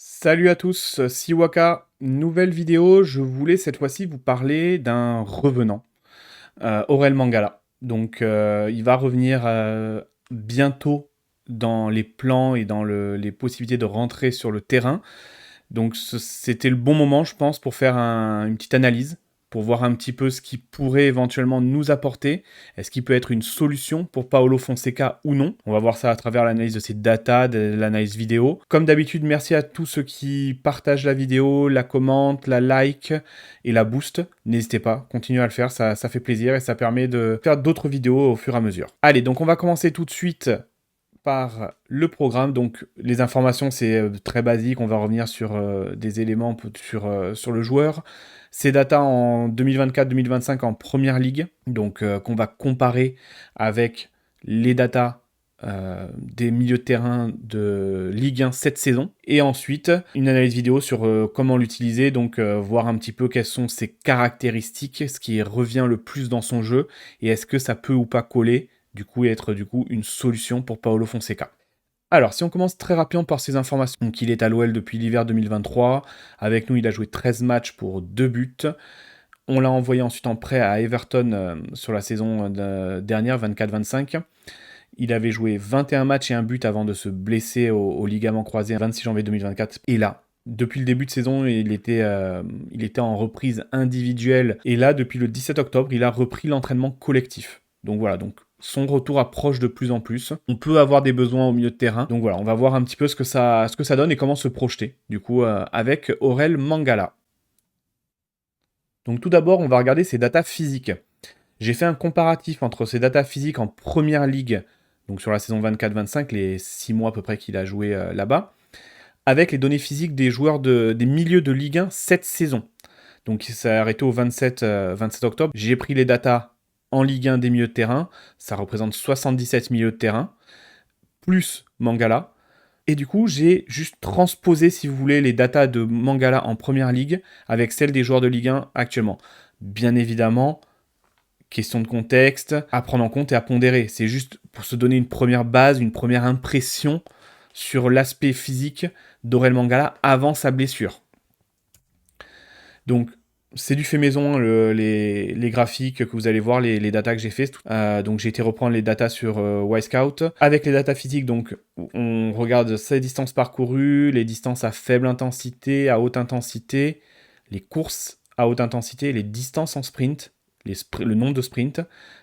Salut à tous, Siwaka, nouvelle vidéo. Je voulais cette fois-ci vous parler d'un revenant, Aurel Mangala. Donc, il va revenir bientôt dans les plans et dans les possibilités de rentrer sur le terrain. Donc, c'était le bon moment, je pense, pour faire une petite analyse, pour voir un petit peu ce qui pourrait éventuellement nous apporter. Est-ce qu'il peut être une solution pour Paulo Fonseca ou non? On va voir ça à travers l'analyse de ses datas, de l'analyse vidéo. Comme d'habitude, merci à tous ceux qui partagent la vidéo, la commentent, la like et la boost. N'hésitez pas, continuez à le faire, ça fait plaisir et ça permet de faire d'autres vidéos au fur et à mesure. Allez, donc on va commencer tout de suite par le programme. Donc les informations, c'est très basique. On va revenir sur des éléments sur le joueur. Ses datas en 2024-2025 en première ligue, donc qu'on va comparer avec les datas des milieux de terrain de Ligue 1 cette saison. Et ensuite, une analyse vidéo sur comment l'utiliser, donc voir un petit peu quelles sont ses caractéristiques, ce qui revient le plus dans son jeu, et est-ce que ça peut ou pas coller et être une solution pour Paulo Fonseca. Alors, si on commence très rapidement par ces informations, donc il est à l'OL depuis l'hiver 2023. Avec nous, il a joué 13 matchs pour 2 buts. On l'a envoyé ensuite en prêt à Everton sur la saison dernière, 24-25. Il avait joué 21 matchs et un but avant de se blesser au ligament croisé le 26 janvier 2024. Et là, depuis le début de saison, il était en reprise individuelle. Et là, depuis le 17 octobre, il a repris l'entraînement collectif. Donc voilà, son retour approche de plus en plus. On peut avoir des besoins au milieu de terrain. Donc voilà, on va voir un petit peu ce que ça donne et comment se projeter, avec Aurel Mangala. Donc tout d'abord, on va regarder ses datas physiques. J'ai fait un comparatif entre ses datas physiques en première ligue, donc sur la saison 24-25, les 6 mois à peu près qu'il a joué là-bas, avec les données physiques des joueurs des milieux de Ligue 1 cette saison. Donc ça a arrêté au 27 octobre. J'ai pris les datas en Ligue 1 des milieux de terrain. Ça représente 77 milieux de terrain, plus Mangala. Et du coup, j'ai juste transposé, si vous voulez, les datas de Mangala en première ligue avec celles des joueurs de Ligue 1 actuellement. Bien évidemment, question de contexte, à prendre en compte et à pondérer. C'est juste pour se donner une première base, une première impression sur l'aspect physique d'Aurel Mangala avant sa blessure. Donc, c'est du fait maison, les graphiques que vous allez voir, les datas que j'ai fait. Donc, j'ai été reprendre les datas sur Wisecout. Avec les datas physiques, donc, on regarde ses distances parcourues, les distances à faible intensité, à haute intensité, les courses à haute intensité, les distances en sprint, le nombre de sprints,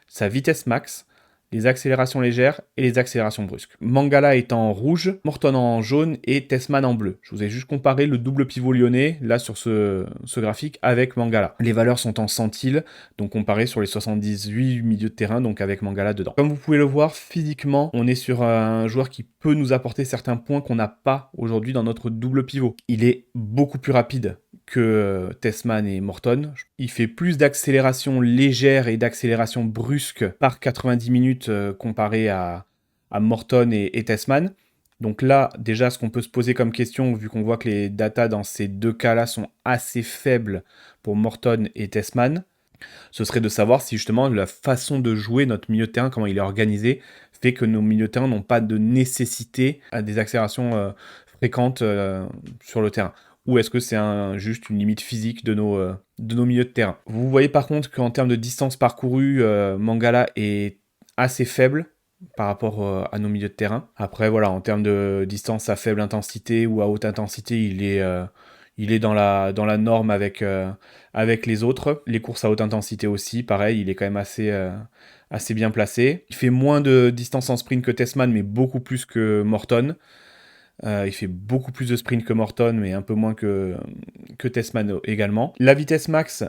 sa vitesse max, les accélérations légères et les accélérations brusques. Mangala est en rouge, Morton en jaune et Tessman en bleu. Je vous ai juste comparé le double pivot lyonnais, là sur ce graphique, avec Mangala. Les valeurs sont en centiles, donc comparé sur les 78 milieux de terrain, donc avec Mangala dedans. Comme vous pouvez le voir, physiquement, on est sur un joueur qui peut nous apporter certains points qu'on n'a pas aujourd'hui dans notre double pivot. Il est beaucoup plus rapide que Tessman et Morton. Il fait plus d'accélération légère et d'accélération brusque par 90 minutes comparé à Morton et Tessman. Donc là, déjà, ce qu'on peut se poser comme question, vu qu'on voit que les datas dans ces deux cas-là sont assez faibles pour Morton et Tessman, ce serait de savoir si justement la façon de jouer notre milieu de terrain, comment il est organisé, fait que nos milieux de terrain n'ont pas de nécessité à des accélérations fréquentes sur le terrain. Ou est-ce que c'est juste une limite physique de nos milieux de terrain? Vous voyez par contre qu'en termes de distance parcourue, Mangala est assez faible par rapport à nos milieux de terrain. Après, voilà, en termes de distance à faible intensité ou à haute intensité, il est dans la norme avec les autres. Les courses à haute intensité aussi, pareil, il est quand même assez bien placé. Il fait moins de distance en sprint que Tessman, mais beaucoup plus que Morton. Il fait beaucoup plus de sprint que Morton, mais un peu moins que Tessman également. La vitesse max,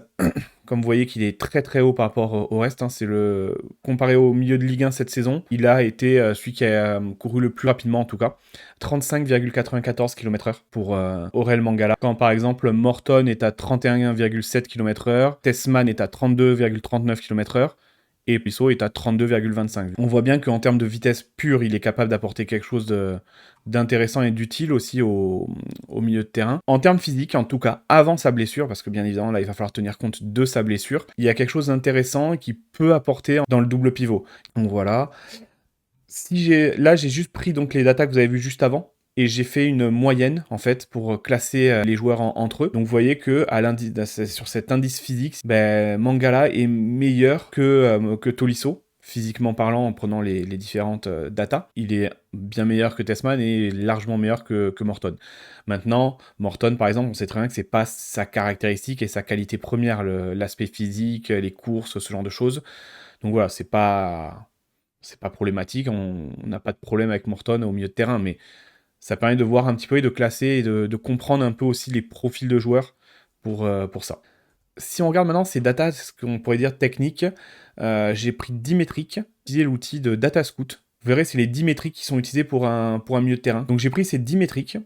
comme vous voyez qu'il est très très haut par rapport au reste, c'est comparé au milieu de Ligue 1 cette saison, il a été celui qui a couru le plus rapidement en tout cas. 35,94 km/h pour Aurel Mangala. Quand par exemple Morton est à 31,7 km/h, Tessman est à 32,39 km/h, et Pissot est à 32,25. On voit bien qu'en termes de vitesse pure, il est capable d'apporter quelque chose d'intéressant et d'utile aussi au milieu de terrain. En termes physiques, en tout cas, avant sa blessure, parce que bien évidemment, là, il va falloir tenir compte de sa blessure, il y a quelque chose d'intéressant qui peut apporter dans le double pivot. Donc voilà. Là, j'ai juste pris donc les datas que vous avez vues juste avant, et j'ai fait une moyenne en fait pour classer les joueurs entre eux. Donc vous voyez que sur cet indice physique, Mangala est meilleur que Tolisso, physiquement parlant, en prenant les différentes datas. Il est bien meilleur que Tessman et largement meilleur que Morton. Maintenant, Morton, par exemple, on sait très bien que c'est pas sa caractéristique et sa qualité première, l'aspect physique, les courses, ce genre de choses. Donc voilà, c'est pas problématique, on n'a pas de problème avec Morton au milieu de terrain, mais ça permet de voir un petit peu et de classer et de comprendre un peu aussi les profils de joueurs pour ça. Si on regarde maintenant ces datas, ce qu'on pourrait dire techniques, j'ai pris 10 métriques, utilisé l'outil de Datascout. Vous verrez, c'est les 10 métriques qui sont utilisées pour un milieu de terrain. Donc j'ai pris ces 10 métriques,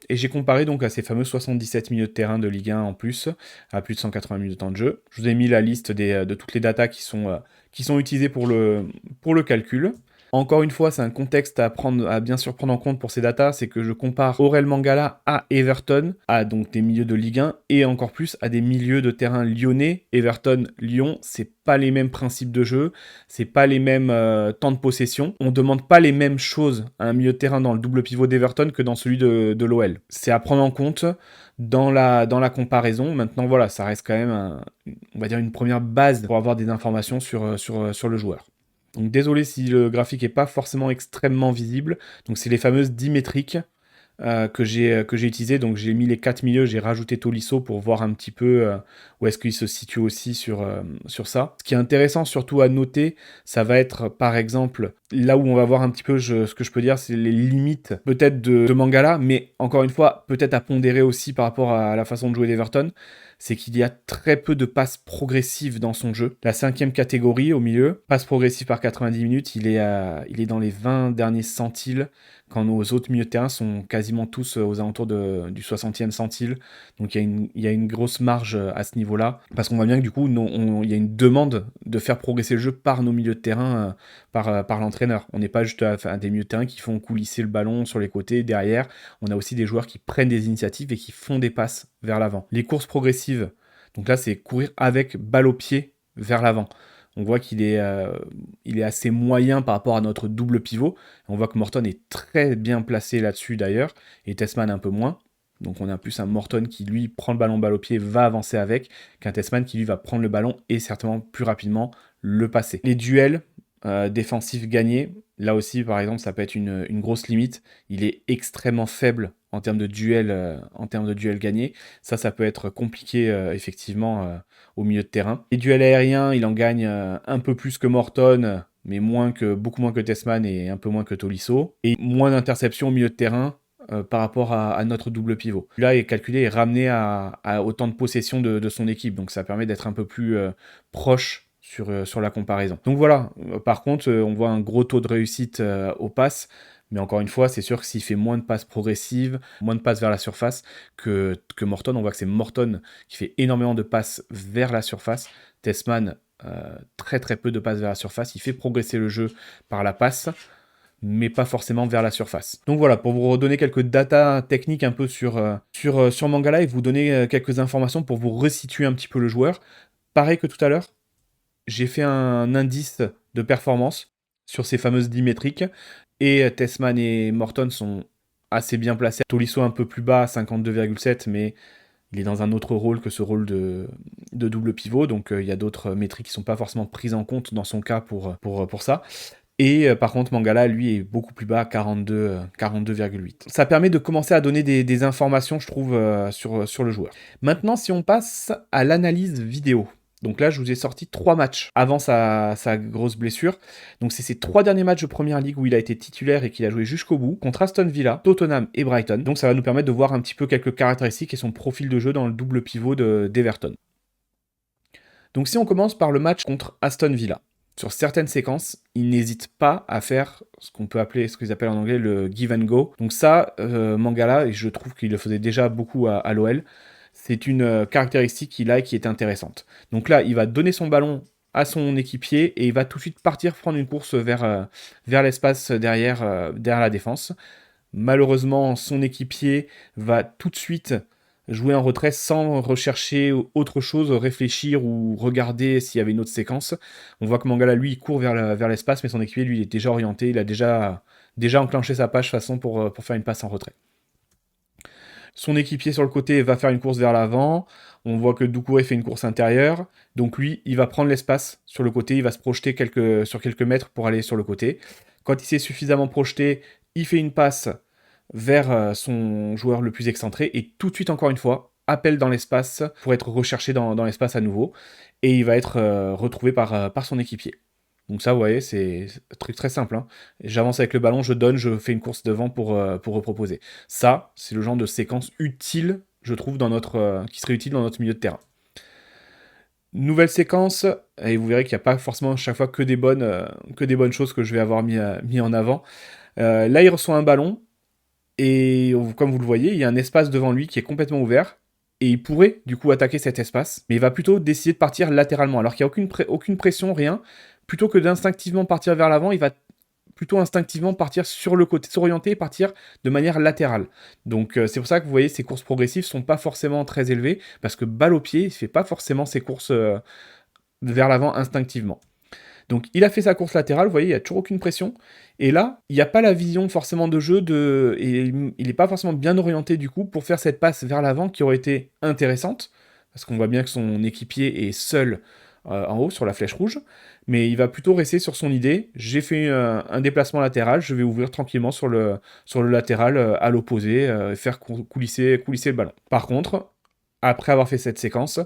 et j'ai comparé donc à ces fameux 77 milieux de terrain de Ligue 1 en plus, à plus de 180 minutes de temps de jeu. Je vous ai mis la liste de toutes les datas qui sont utilisées pour le calcul. Encore une fois, c'est un contexte à bien sûr prendre en compte pour ces datas, c'est que je compare Aurel Mangala à Everton, à donc des milieux de Ligue 1, et encore plus à des milieux de terrain lyonnais. Everton, Lyon, c'est pas les mêmes principes de jeu, c'est pas les mêmes temps de possession. On demande pas les mêmes choses à un milieu de terrain dans le double pivot d'Everton que dans celui de l'OL. C'est à prendre en compte dans la comparaison. Maintenant, voilà, ça reste quand même, on va dire, une première base pour avoir des informations sur le joueur. Donc désolé si le graphique n'est pas forcément extrêmement visible. Donc c'est les fameuses 10 métriques que j'ai utilisées. Donc j'ai mis les 4 milieux, j'ai rajouté Tolisso pour voir un petit peu où est-ce qu'il se situe aussi sur ça. Ce qui est intéressant surtout à noter, ça va être par exemple, là où on va voir un petit peu ce que je peux dire, c'est les limites peut-être de Mangala, mais encore une fois, peut-être à pondérer aussi par rapport à la façon de jouer d'Everton. C'est qu'il y a très peu de passes progressives dans son jeu. La 5e catégorie au milieu, passe progressive par 90 minutes, il est dans les 20 derniers centiles, quand nos autres milieux de terrain sont quasiment tous aux alentours du 60e centile. Donc il y a une grosse marge à ce niveau-là, parce qu'on voit bien que du coup, il y a une demande de faire progresser le jeu par nos milieux de terrain, par l'entraîneur. On n'est pas juste à des milieux de terrain qui font coulisser le ballon sur les côtés, derrière. On a aussi des joueurs qui prennent des initiatives et qui font des passes vers l'avant. Les courses progressives, donc là, c'est courir avec balle au pied vers l'avant. On voit qu'il est assez moyen par rapport à notre double pivot. On voit que Morton est très bien placé là-dessus d'ailleurs, et Tessman un peu moins. Donc on a plus un Morton qui lui prend le ballon balle au pied, va avancer avec, qu'un Tessman qui lui va prendre le ballon et certainement plus rapidement le passer. Les duels défensifs gagnés, là aussi par exemple ça peut être une grosse limite. Il est extrêmement faible en termes de duels gagnés. Ça peut être compliqué effectivement au milieu de terrain. Les duels aériens, il en gagne un peu plus que Morton, mais beaucoup moins que Tessman et un peu moins que Tolisso. Et moins d'interceptions au milieu de terrain par rapport à notre double pivot. Là, il est calculé et ramené à autant de possession de son équipe, donc ça permet d'être un peu plus proche sur la comparaison. Donc voilà, par contre, on voit un gros taux de réussite aux passes, mais encore une fois, c'est sûr que s'il fait moins de passes progressives, moins de passes vers la surface que Morton, on voit que c'est Morton qui fait énormément de passes vers la surface. Tessman, très très peu de passes vers la surface. Il fait progresser le jeu par la passe, mais pas forcément vers la surface. Donc voilà, pour vous redonner quelques datas techniques un peu sur Mangala et vous donner quelques informations pour vous resituer un petit peu le joueur. Pareil que tout à l'heure, j'ai fait un indice de performance sur ces fameuses 10 métriques, et Tessman et Morton sont assez bien placés. Tolisso un peu plus bas, 52,7, mais il est dans un autre rôle que ce rôle de double pivot, donc il y a d'autres métriques qui ne sont pas forcément prises en compte dans son cas pour ça. Et par contre, Mangala, lui, est beaucoup plus bas, 42,8. Ça permet de commencer à donner des informations, je trouve, sur le joueur. Maintenant, si on passe à l'analyse vidéo. Donc là, je vous ai sorti 3 matchs avant sa grosse blessure. Donc c'est ces 3 derniers matchs de Première Ligue où il a été titulaire et qu'il a joué jusqu'au bout, contre Aston Villa, Tottenham et Brighton. Donc ça va nous permettre de voir un petit peu quelques caractéristiques et son profil de jeu dans le double pivot d'Everton. Donc si on commence par le match contre Aston Villa. Sur certaines séquences, il n'hésite pas à faire ce qu'ils appellent en anglais le give and go. Donc ça, Mangala, et je trouve qu'il le faisait déjà beaucoup à l'OL, c'est une caractéristique qu'il a et qui est intéressante. Donc là, il va donner son ballon à son équipier et il va tout de suite partir prendre une course vers l'espace derrière la défense. Malheureusement, son équipier va tout de suite jouer en retrait sans rechercher autre chose, réfléchir ou regarder s'il y avait une autre séquence. On voit que Mangala, lui, il court vers l'espace, mais son équipier, lui, il est déjà orienté, il a déjà déjà enclencher sa passe façon pour faire une passe en retrait. Son équipier sur le côté va faire une course vers l'avant. On voit que Doucouré fait une course intérieure. Donc lui, il va prendre l'espace sur le côté. Il va se projeter sur quelques mètres pour aller sur le côté. Quand il s'est suffisamment projeté, il fait une passe vers son joueur le plus excentré. Et tout de suite, encore une fois, appel dans l'espace pour être recherché dans l'espace à nouveau. Et il va être retrouvé par son équipier. Donc ça, vous voyez, c'est un truc très simple, hein. J'avance avec le ballon, je donne, je fais une course devant pour reproposer. Ça, c'est le genre de séquence utile, je trouve, qui serait utile dans notre milieu de terrain. Nouvelle séquence, et vous verrez qu'il n'y a pas forcément chaque fois que des bonnes choses que je vais avoir mis en avant. Là, il reçoit un ballon, et comme vous le voyez, il y a un espace devant lui qui est complètement ouvert, et il pourrait du coup attaquer cet espace, mais il va plutôt décider de partir latéralement, alors qu'il n'y a aucune pression, rien. Plutôt que d'instinctivement partir vers l'avant, il va plutôt instinctivement partir sur le côté, s'orienter et partir de manière latérale. Donc c'est pour ça que vous voyez, ces courses progressives sont pas forcément très élevées, parce que balle au pied, il fait pas forcément ses courses vers l'avant instinctivement. Donc il a fait sa course latérale, vous voyez, il n'y a toujours aucune pression. Et là, il n'y a pas la vision forcément de jeu, et il n'est pas forcément bien orienté du coup pour faire cette passe vers l'avant qui aurait été intéressante, parce qu'on voit bien que son équipier est seul en haut sur la flèche rouge, mais il va plutôt rester sur son idée. J'ai fait un déplacement latéral, je vais ouvrir tranquillement sur le latéral à l'opposé, faire coulisser le ballon. Par contre, après avoir fait cette séquence,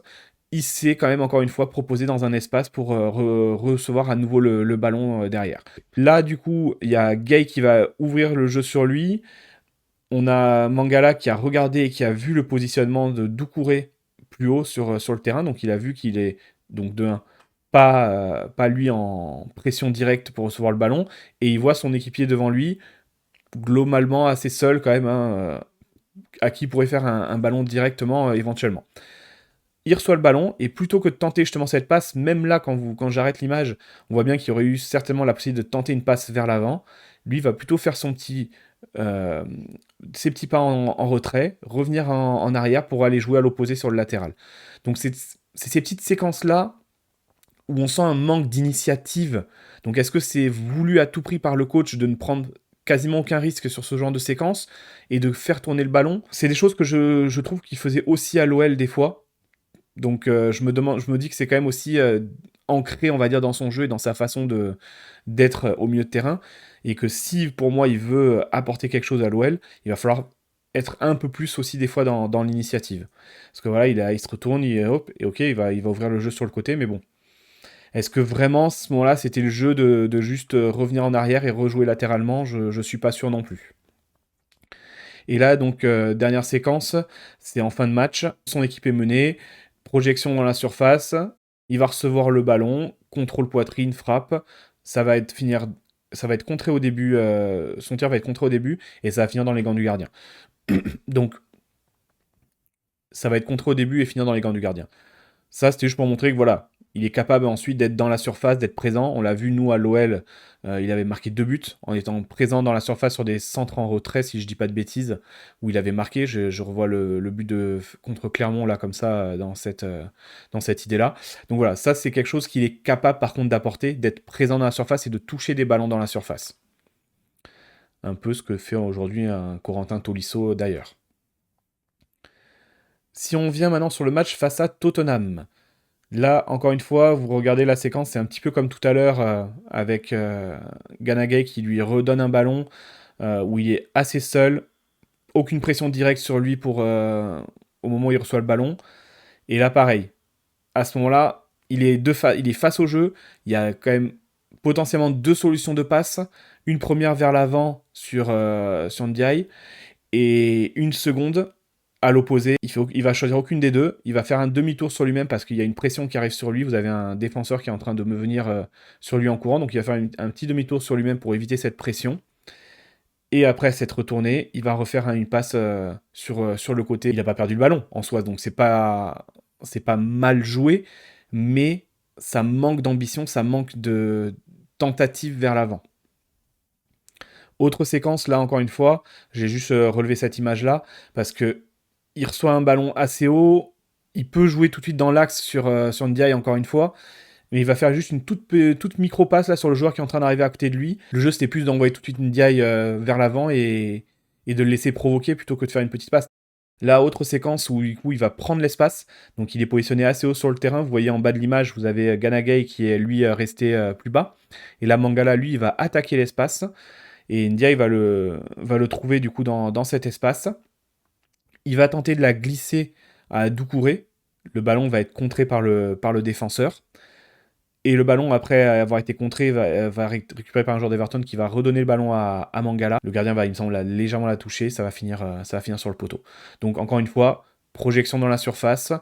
il s'est quand même encore une fois proposé dans un espace pour recevoir à nouveau le ballon derrière. Là, du coup, il y a Gay qui va ouvrir le jeu sur lui. On a Mangala qui a regardé et qui a vu le positionnement de Doucouré plus haut sur le terrain. Donc, il a vu qu'il est, donc de 1, pas lui en pression directe pour recevoir le ballon. Et il voit son équipier devant lui, globalement assez seul quand même, hein, à qui il pourrait faire un ballon directement éventuellement. Il reçoit le ballon, et plutôt que de tenter justement cette passe, même là, quand j'arrête l'image, on voit bien qu'il y aurait eu certainement la possibilité de tenter une passe vers l'avant. Lui va plutôt faire ses petits pas en retrait, revenir en arrière pour aller jouer à l'opposé sur le latéral. Donc c'est ces petites séquences-là où on sent un manque d'initiative. Donc est-ce que c'est voulu à tout prix par le coach de ne prendre quasiment aucun risque sur ce genre de séquence et de faire tourner le ballon? C'est des choses que je trouve qu'il faisait aussi à l'OL des fois. Donc je me dis que c'est quand même aussi ancré, on va dire, dans son jeu et dans sa façon d'être au milieu de terrain. Et que si, pour moi, il veut apporter quelque chose à l'OL, il va falloir être un peu plus aussi des fois dans l'initiative. Parce que voilà, il se retourne, hop, et ok, il va ouvrir le jeu sur le côté, mais bon. Est-ce que vraiment, ce moment-là, c'était le jeu de juste revenir en arrière et rejouer latéralement? Je suis pas sûr non plus. Et là, donc, dernière séquence, c'est en fin de match. Son équipe est menée, projection dans la surface, il va recevoir le ballon, contrôle poitrine, frappe. Ça va être contré au début, son tir va être contré au début, et ça va finir dans les gants du gardien. Donc, ça va être contré au début et finir dans les gants du gardien. Ça, c'était juste pour montrer que voilà, il est capable ensuite d'être dans la surface, d'être présent. On l'a vu, nous, à l'OL, il avait marqué 2 buts en étant présent dans la surface sur des centres en retrait, si je dis pas de bêtises, où il avait marqué. Je revois le but contre Clermont, là, comme ça, dans cette idée-là. Donc voilà, ça, c'est quelque chose qu'il est capable, par contre, d'apporter, d'être présent dans la surface et de toucher des ballons dans la surface. Un peu ce que fait aujourd'hui un Corentin Tolisso, d'ailleurs. Si on vient maintenant sur le match face à Tottenham, là, encore une fois, vous regardez la séquence, c'est un petit peu comme tout à l'heure avec Ganagay qui lui redonne un ballon où il est assez seul, aucune pression directe sur lui au moment où il reçoit le ballon. Et là, pareil, à ce moment-là, il est face au jeu, il y a quand même potentiellement 2 solutions de passe, une première vers l'avant sur Ndiaye, et une seconde à l'opposé. Il va choisir aucune des deux. Il va faire un demi-tour sur lui-même parce qu'il y a une pression qui arrive sur lui. Vous avez un défenseur qui est en train de me venir sur lui en courant. Donc il va faire un petit demi-tour sur lui-même pour éviter cette pression. Et après s'être retourné, il va refaire une passe sur le côté. Il n'a pas perdu le ballon en soi. Donc c'est pas mal joué. Mais ça manque d'ambition. Ça manque de tentative vers l'avant. Autre séquence, là encore une fois, j'ai juste relevé cette image-là, parce que il reçoit un ballon assez haut, il peut jouer tout de suite dans l'axe sur Ndiaye encore une fois, Mais il va faire juste une toute micro-passe là sur le joueur qui est en train d'arriver à côté de lui. Le jeu, c'était plus d'envoyer tout de suite une DI vers l'avant et de le laisser provoquer plutôt que de faire une petite passe. Là, autre séquence où du coup, il va prendre l'espace. Donc il est positionné assez haut sur le terrain. Vous voyez en bas de l'image, vous avez Ganagay qui est lui resté plus bas. Et là, Mangala, lui, il va attaquer l'espace. Et Ndiaye va le trouver du coup dans cet espace. Il va tenter de la glisser à Doucouré. Le ballon va être contré par le défenseur. Et le ballon, après avoir été contré, va récupéré par un joueur d'Everton qui va redonner le ballon à Mangala. Le gardien va, il me semble, légèrement la toucher. Ça va finir sur le poteau. Donc, encore une fois, projection dans la surface,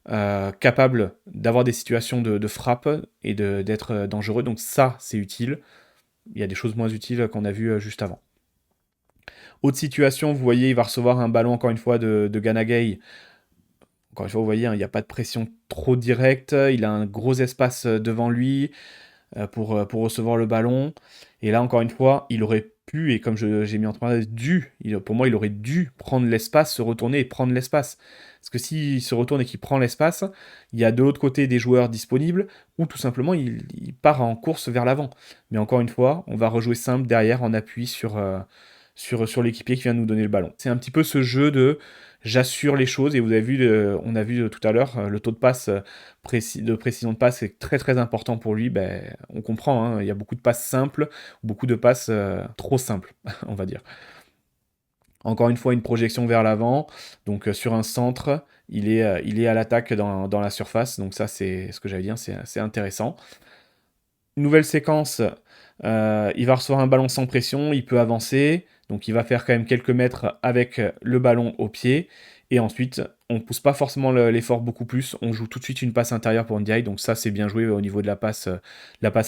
capable d'avoir des situations de frappe et d'être dangereux. Donc, ça, c'est utile. Il y a des choses moins utiles qu'on a vues juste avant. Autre situation, vous voyez, il va recevoir un ballon, encore une fois, de Ganagay. Encore une fois, vous voyez, hein, il n'y a pas de pression trop directe. Il a un gros espace devant lui pour recevoir le ballon. Et là, encore une fois, il aurait pu, et comme j'ai mis entre parenthèses, pour moi, il aurait dû prendre l'espace, se retourner et prendre l'espace. Parce que s'il se retourne et qu'il prend l'espace, il y a de l'autre côté des joueurs disponibles, ou tout simplement, il part en course vers l'avant. Mais encore une fois, on va rejouer simple derrière en appui sur l'équipier qui vient de nous donner le ballon. C'est un petit peu ce jeu de j'assure les choses, et vous avez vu, on a vu tout à l'heure, le taux de passe de précision de passe est très très important pour lui. Ben, on comprend, hein, il y a beaucoup de passes simples, beaucoup de passes trop simples, on va dire. Encore une fois, une projection vers l'avant, donc sur un centre, il est à l'attaque dans la surface, donc ça c'est ce que j'allais dire, c'est intéressant. Nouvelle séquence, il va recevoir un ballon sans pression, il peut avancer, donc il va faire quand même quelques mètres avec le ballon au pied, et ensuite on ne pousse pas forcément l'effort beaucoup plus, on joue tout de suite une passe intérieure pour Ndiaye, donc ça c'est bien joué au niveau de la passe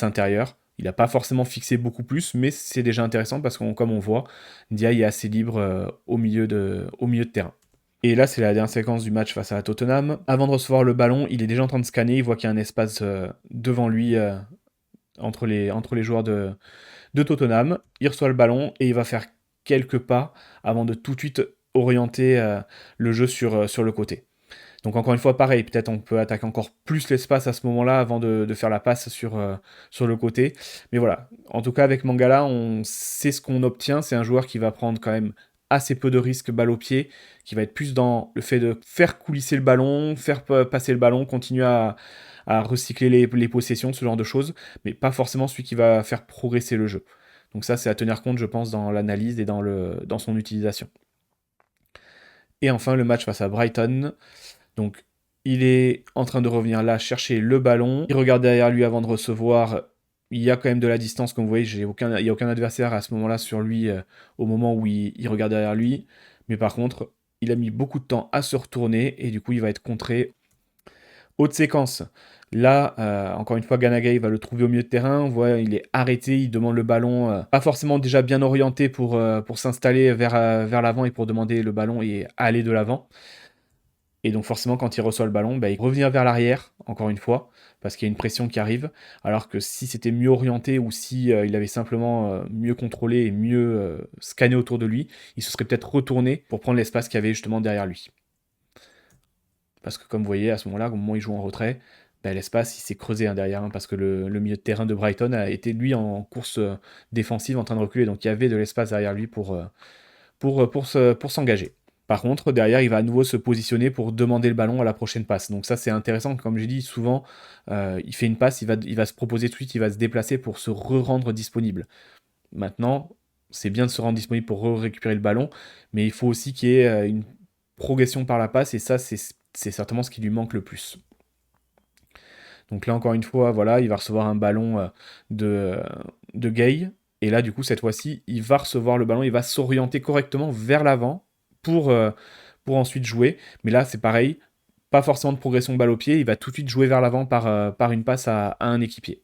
intérieure. Il n'a pas forcément fixé beaucoup plus, mais c'est déjà intéressant parce que comme on voit, Ndiaye est assez libre au milieu de terrain. Et là, c'est la dernière séquence du match face à Tottenham. Avant de recevoir le ballon, il est déjà en train de scanner, il voit qu'il y a un espace devant lui entre les joueurs de Tottenham. Il reçoit le ballon et il va faire quelques pas avant de tout de suite orienter le jeu sur le côté. Donc encore une fois, pareil, peut-être on peut attaquer encore plus l'espace à ce moment-là avant de faire la passe sur le côté. Mais voilà, en tout cas avec Mangala, on sait ce qu'on obtient. C'est un joueur qui va prendre quand même assez peu de risques balle au pied, qui va être plus dans le fait de faire coulisser le ballon, faire passer le ballon, continuer à recycler les possessions, ce genre de choses, mais pas forcément celui qui va faire progresser le jeu. Donc ça, c'est à tenir compte, je pense, dans l'analyse et dans son utilisation. Et enfin, le match face à Brighton. Donc, il est en train de revenir là, chercher le ballon. Il regarde derrière lui avant de recevoir. Il y a quand même de la distance, comme vous voyez, il n'y a aucun adversaire à ce moment-là sur lui, au moment où il regarde derrière lui. Mais par contre, il a mis beaucoup de temps à se retourner, et du coup, il va être contré. Autre séquence. Là, encore une fois, Ganagay va le trouver au milieu de terrain. On voit, il est arrêté, il demande le ballon, pas forcément déjà bien orienté pour s'installer vers l'avant et pour demander le ballon et aller de l'avant. Et donc forcément, quand il reçoit le ballon, bah, il revient vers l'arrière, encore une fois, parce qu'il y a une pression qui arrive. Alors que si c'était mieux orienté ou si il avait simplement mieux contrôlé et mieux scanné autour de lui, il se serait peut-être retourné pour prendre l'espace qu'il y avait justement derrière lui. Parce que comme vous voyez, à ce moment-là, au moment où il joue en retrait, bah, l'espace il s'est creusé derrière, parce que le milieu de terrain de Brighton a été lui en course défensive en train de reculer. Donc il y avait de l'espace derrière lui pour s'engager. Par contre, derrière, il va à nouveau se positionner pour demander le ballon à la prochaine passe. Donc ça, c'est intéressant. Comme j'ai dit, souvent, il fait une passe, il va se proposer tout de suite, il va se déplacer pour se re-rendre disponible. Maintenant, c'est bien de se rendre disponible pour récupérer le ballon, mais il faut aussi qu'il y ait une progression par la passe, et ça, c'est certainement ce qui lui manque le plus. Donc là, encore une fois, voilà, il va recevoir un ballon de Gay, et là, du coup, cette fois-ci, il va recevoir le ballon, il va s'orienter correctement vers l'avant pour ensuite jouer. Mais là, c'est pareil, pas forcément de progression balle au pied, il va tout de suite jouer vers l'avant par une passe à un équipier.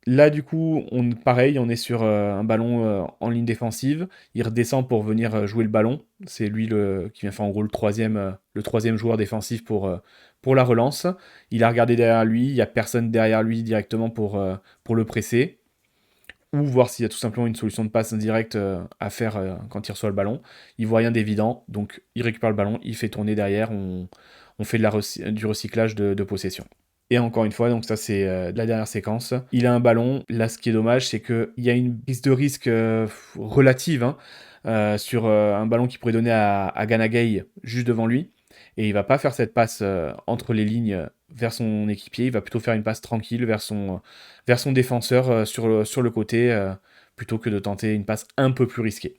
Là, du coup, pareil, on est sur un ballon en ligne défensive. Il redescend pour venir jouer le ballon. C'est lui qui vient faire en gros le troisième joueur défensif pour la relance. Il a regardé derrière lui, il n'y a personne derrière lui directement pour le presser. Ou voir s'il y a tout simplement une solution de passe indirecte à faire quand il reçoit le ballon. Il voit rien d'évident, donc il récupère le ballon, il fait tourner derrière, on fait du recyclage de possession. Et encore une fois, donc ça c'est de la dernière séquence. Il a un ballon. Là, ce qui est dommage, c'est qu'il y a une prise de risque relative hein, sur un ballon qui pourrait donner à Ganagay juste devant lui. Et il va pas faire cette passe entre les lignes vers son équipier. Il va plutôt faire une passe tranquille vers son défenseur sur le côté, plutôt que de tenter une passe un peu plus risquée.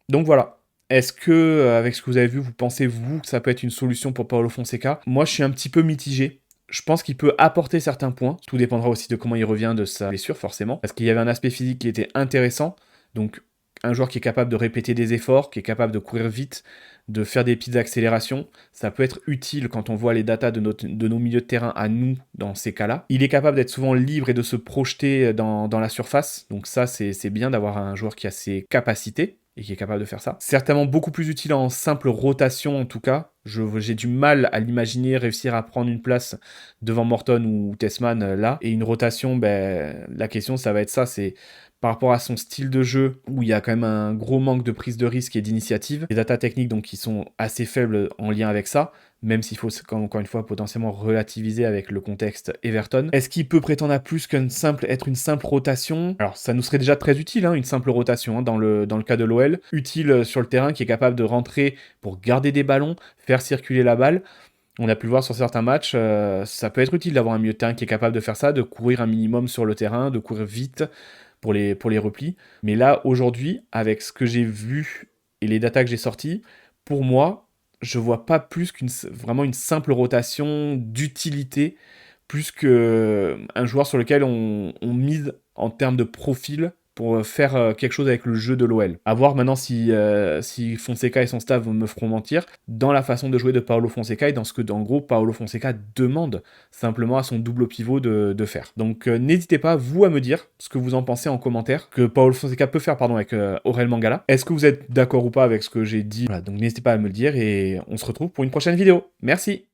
Donc voilà. Est-ce que, avec ce que vous avez vu, vous pensez, vous, que ça peut être une solution pour Paulo Fonseca? Moi, je suis un petit peu mitigé. Je pense qu'il peut apporter certains points. Tout dépendra aussi de comment il revient de sa blessure, forcément. Parce qu'il y avait un aspect physique qui était intéressant. Donc, un joueur qui est capable de répéter des efforts, qui est capable de courir vite, de faire des petites accélérations, ça peut être utile quand on voit les datas de nos milieux de terrain à nous dans ces cas-là. Il est capable d'être souvent libre et de se projeter dans la surface. Donc ça, c'est bien d'avoir un joueur qui a ces capacités et qui est capable de faire ça. Certainement beaucoup plus utile en simple rotation en tout cas. J'ai du mal à l'imaginer réussir à prendre une place devant Morton ou Tessman là. Et une rotation, ben, la question ça va être ça, c'est par rapport à son style de jeu, où il y a quand même un gros manque de prise de risque et d'initiative. Les datas techniques donc, qui sont assez faibles en lien avec ça, même s'il faut, encore une fois, potentiellement relativiser avec le contexte Everton. Est-ce qu'il peut prétendre à plus être une simple rotation? Alors, ça nous serait déjà très utile, hein, une simple rotation, hein, dans le cas de l'OL. Utile sur le terrain, qui est capable de rentrer pour garder des ballons, faire circuler la balle. On a pu le voir sur certains matchs, ça peut être utile d'avoir un milieu de terrain qui est capable de faire ça, de courir un minimum sur le terrain, de courir vite, pour les replis. Mais là, aujourd'hui, avec ce que j'ai vu et les datas que j'ai sorties, pour moi, je vois pas plus vraiment une simple rotation d'utilité, plus qu'un joueur sur lequel on mise en termes de profil pour faire quelque chose avec le jeu de l'OL. A voir maintenant si Fonseca et son staff me feront mentir dans la façon de jouer de Paulo Fonseca et dans ce que, en gros, Paulo Fonseca demande simplement à son double pivot de faire. Donc n'hésitez pas, vous, à me dire ce que vous en pensez en commentaire, que Paulo Fonseca peut faire avec Aurel Mangala. Est-ce que vous êtes d'accord ou pas avec ce que j'ai dit? Voilà, donc n'hésitez pas à me le dire et on se retrouve pour une prochaine vidéo. Merci!